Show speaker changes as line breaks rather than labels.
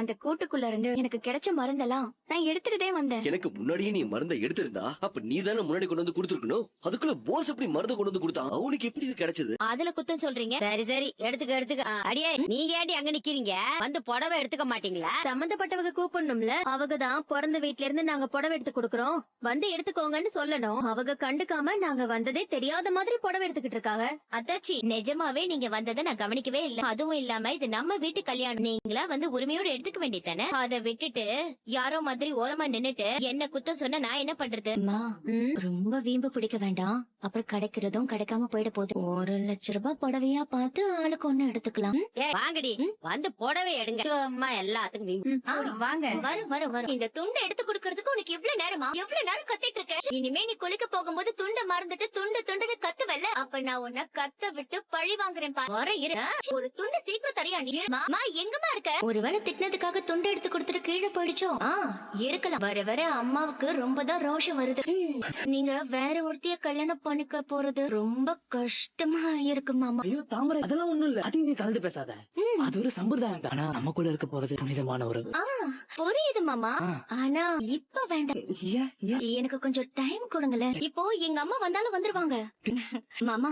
அந்த கூட்டுக்குள்ள இருந்து எனக்கு கிடைச்ச மருந்தெல்லாம் நான் எடுத்துட்டுதே வந்தேன்.
எனக்கு முன்னாடியே நீ மருந்தை எடுத்திருந்தா அப்ப நீ தானே முன்னாடி கொண்டு வந்து கொடுத்துருக்கணும். அதுக்குள்ள போஸ் எப்படி மருந்தை கொண்டு வந்து கொடுத்தா? அவனுக்கு எப்படி இது கிடைச்சது?
அதுல குத்தம் சொல்றீங்க? சரி சரி, எடுத்துக்க. அடியே, நீங்க ஏடி அங்க நிக்கிறீங்க? வந்து புடவை எடுத்துக்க மாட்டீங்களா?
சம்பந்தப்பட்டவங்க கூப்பிடணும்ல. அவங்க தான் பிறந்த வீட்ல இருந்து நாங்க புடவை எடுத்து கொடுக்கறோம், வந்து எடுத்துக்கோங்கன்னு சொல்லணும். அவங்க கண்டுக்காம நாங்க வந்ததே தெரியாத மாதிரி புடவை எடுத்துக்கிட்டு இருக்காங்க.
அத்தாச்சி, நிஜமாவே நீங்க வந்ததை நான் கவனிக்கவே இல்ல. அதுவும் இல்லாம இது நம்ம வீட்டு கல்யாணம். நீங்களா வந்து உரிமையோட எடுத்துக்க வேண்டியதானே? அதை விட்டுட்டு யாரோ மாதிரி ஓரமா நின்னுட்டு என்ன குத்தம் சொன்னா நான் என்ன பண்றது?
அம்மா, ரொம்ப வீம்பு பிடிக்க வேண்டாம். அப்புறம் கிடைக்கிறதும் கிடைக்காம போயிட போகுது. 1,00,000 புடவையா பார்த்து ஆளுக்கு ஒண்ணு எடுத்துக்கலாம்.
வாங்கடி, வந்து புடவை எடுங்க. சும்மா எல்லாத்துக்கும் வீம்பு.
வாங்க. வரும். இந்த துண்டை எடுத்து கொடுக்கறதுக்கு உனக்கு இவ்வளவு நேரமா? எவ்வளவு நேரம் கத்திட்டு இருக்க? இனிமே நீ குளிக்க போகும்போது துண்டை மறந்துட்டு துண்டுன்னு கத்துவல்ல. அப்ப நான் உன்னை கத்த விட்டு பழி வாங்குறேன். வர இரு. ஒரு துண்டு சீக்கிரம் தரியா? நீ எங்கம்மா இருக்க? ஒருவேளை திட்டினதுக்காக துண்டை எடுத்து கொடுத்துட்டு கீழே போயிடுச்சோ? இருக்கலாம். வர அம்மாவுக்கு ரொம்பதான் ரோஷம் வருது. நீங்க வேற ஒருத்திய கல்யாணம் பண்ணிக்க போறது ரொம்ப கஷ்டமா இருக்கு மாமா.
ஐயோ தாமரை, அதெல்லாம் ஒண்ணும் இல்ல. அது நீ கலந்து பேசாத. அது ஒரு சம்பிரதாயம் தான். ஆனா நம்ம கூட இருக்க போறது புனிதமான ஒரு.
புரியுது மாமா. ஆனா இப்ப வேண்டாம்.
ஏன்?
எனக்கு கொஞ்சம் டைம் கொடுங்களேன். இப்போ எங்க அம்மா வந்தாலும் வந்துருவாங்க மாமா.